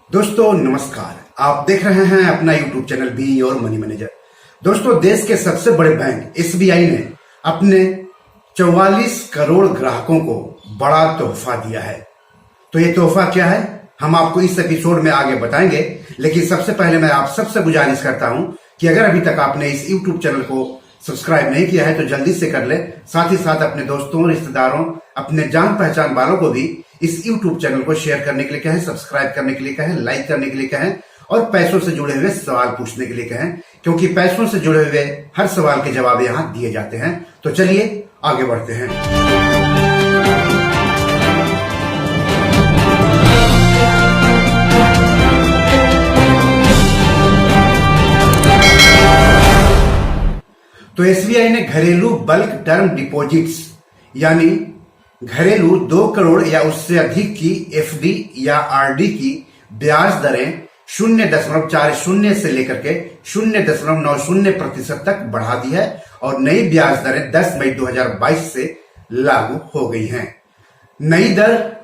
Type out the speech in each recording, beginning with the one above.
दोस्तों नमस्कार, आप देख रहे हैं अपना YouTube channel be your money manager. दोस्तों, देश के सबसे बड़े बैंक एसबीआई ने अपने 44 करोड़ ग्राहकों को बड़ा तोहफा दिया है। तो ये तोहफा क्या है, हम आपको इस एपिसोड में आगे बताएंगे। लेकिन सबसे पहले मैं आप सबसे गुजारिश करता हूं कि अगर अभी तक आपने इस यूट्यूब चैनल को सब्सक्राइब नहीं किया है तो जल्दी से कर ले। साथ ही साथ अपने दोस्तों, रिश्तेदारों, अपने जान पहचान वालों को भी इस YouTube चैनल को शेयर करने के लिए कहें, सब्सक्राइब करने के लिए कहें, लाइक करने के लिए कहें और पैसों से जुड़े हुए सवाल पूछने के लिए कहें, क्योंकि पैसों से जुड़े हुए हर सवाल के जवाब यहाँ दिए जाते हैं। तो चलिए आगे बढ़ते हैं। तो एसबीआई ने घरेलू बल्क टर्म डिपॉजिट्स यानी घरेलू 2 करोड़ या उससे अधिक की एफडी या आरडी की ब्याज दरें 0.40 से लेकर के 0.90% तक बढ़ा दी है और नई ब्याज दरें 10 मई 2022 से लागू हो गई हैं। नई दर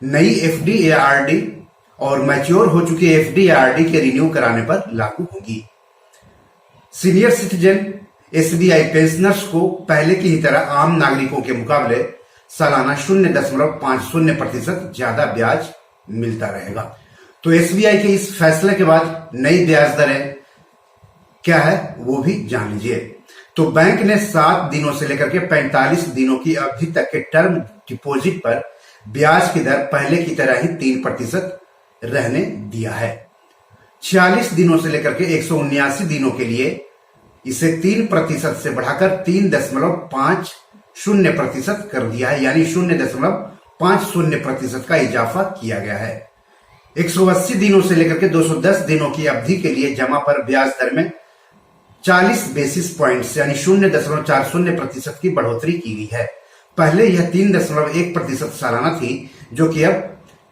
नई एफडी या आरडी और मैच्योर हो चुकी एफडी या आरडी के रिन्यू कराने पर लागू होगी। सीनियर सिटीजन एसबीआई पेंशनर्स को पहले की ही तरह आम नागरिकों के मुकाबले सालाना 0.50% ज्यादा ब्याज मिलता रहेगा। तो एसबीआई के इस फैसले के बाद नई ब्याज दरें क्या है वो भी जान लीजिए। तो बैंक ने 7 दिनों से लेकर के 45 दिनों की अवधि तक के टर्म डिपॉजिट पर ब्याज की दर पहले की तरह ही 3% रहने दिया है। 46 दिनों से लेकर के 179 दिनों के लिए इसे 3% से बढ़ाकर 3.50% कर दिया है, यानी 0.50% का इजाफा किया गया है। 180 दिनों से लेकर के 210 दिनों की अवधि के लिए जमा पर ब्याज दर में 40 बेसिस पॉइंट्स यानी 0.40% की बढ़ोतरी की गई है। पहले यह 3.1% सालाना थी, जो कि अब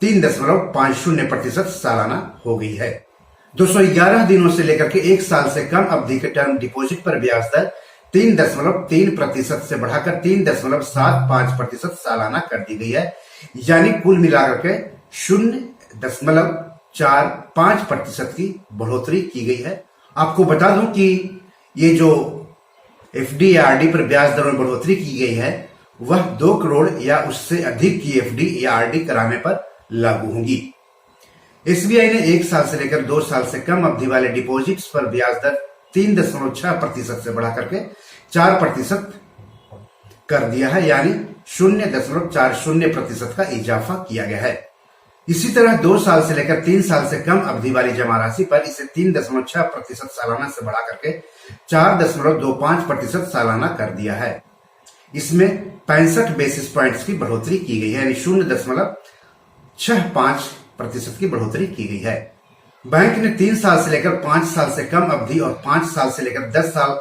3.50% सालाना हो गई है। 211 दिनों से लेकर के 1 साल से कम अवधि के टर्म डिपॉजिट पर ब्याज दर 3.3% से बढ़ाकर 3.75% सालाना कर दी गई है, यानी कुल मिलाकर के 0.45% की बढ़ोतरी की गई है। आपको बता दूं कि ये जो एफडी या आरडी पर ब्याज दर में बढ़ोतरी की गई है वह 2 करोड़ या उससे अधिक की एफडी या आरडी कराने पर लागू होगी। एसबीआई ने 1 साल से लेकर 2 साल से कम अवधि वाले डिपॉजिट्स पर ब्याज दर 3.6% से बढ़ा करके 4% कर दिया है, यानी 0.40% का इजाफा किया गया है। इसी तरह 2 साल से लेकर 3 साल से कम अवधि वाली जमा राशि पर इसे 3.6% सालाना से बढ़ा करके 4.25% सालाना कर दिया है। इसमें 65 बेसिस पॉइंट्स की बढ़ोतरी की गई है, यानी 0.65% की बढ़ोतरी की गई है। बैंक ने 3 साल से लेकर 5 साल से कम अवधि और 5 साल से लेकर 10 साल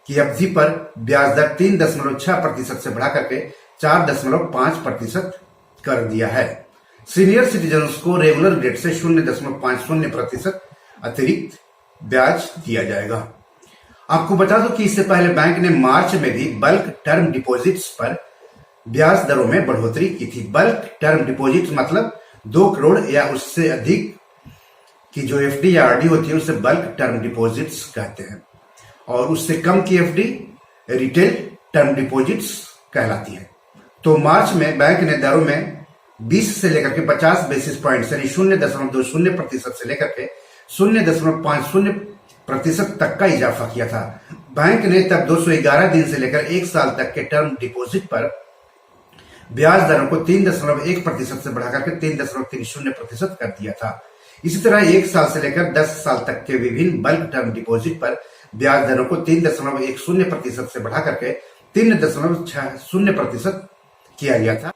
की अवधि पर ब्याज दर 3.6% से बढ़ा करके 4.5% कर दिया है। सीनियर सिटीजन्स को रेगुलर रेट से 0.50% अतिरिक्त ब्याज दिया जाएगा। आपको बता दो कि इससे पहले बैंक ने मार्च में भी बल्क टर्म डिपॉजिट्स पर ब्याज दरों में बढ़ोतरी की थी। बल्क टर्म डिपॉजिट मतलब 2 करोड़ या उससे अधिक की जो एफडी या आरडी होती है उसे बल्क टर्म डिपॉजिट्स कहते हैं, और उससे कम की एफडी रिटेल टर्म डिपॉजिट्स कहलाती है। तो मार्च में बैंक ने दरों में 20 से लेकर के 50 बेसिस पॉइंट यानी 0.20% से लेकर के 0.50% तक का इजाफा किया था। बैंक ने तब 211 दिन से लेकर 1 साल तक के टर्म डिपॉजिट पर ब्याज दरों को 3.1% से बढ़ाकर के 3.30% कर दिया था। इसी तरह 1 साल से लेकर 10 साल तक के विभिन्न बल्क टर्म डिपॉजिट पर ब्याज दरों को 3.10% से बढ़ाकर के 3.60% किया गया था,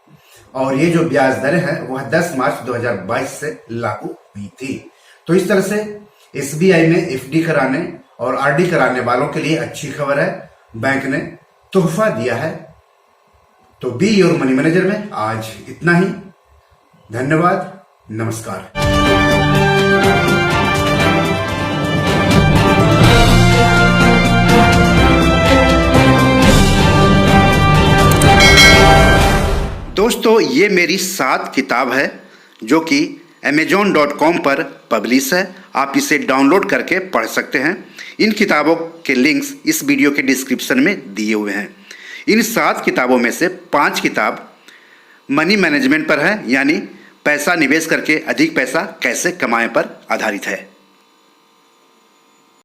और ये जो ब्याज दरें हैं वह 10 मार्च 2022 से लागू हुई थी। तो इस तरह से एसबीआई में एफडी कराने और आरडी कराने वालों के लिए अच्छी खबर है, बैंक ने तोहफा दिया है। तो बी योर मनी मैनेजर में आज इतना ही। धन्यवाद, नमस्कार। दोस्तों, ये मेरी 7 किताब है जो कि amazon.com पर पब्लिश है। आप इसे डाउनलोड करके पढ़ सकते हैं। इन किताबों के लिंक्स इस वीडियो के डिस्क्रिप्शन में दिए हुए हैं। इन 7 किताबों में से 5 किताब मनी मैनेजमेंट पर है, यानी पैसा निवेश करके अधिक पैसा कैसे कमाएं पर आधारित है।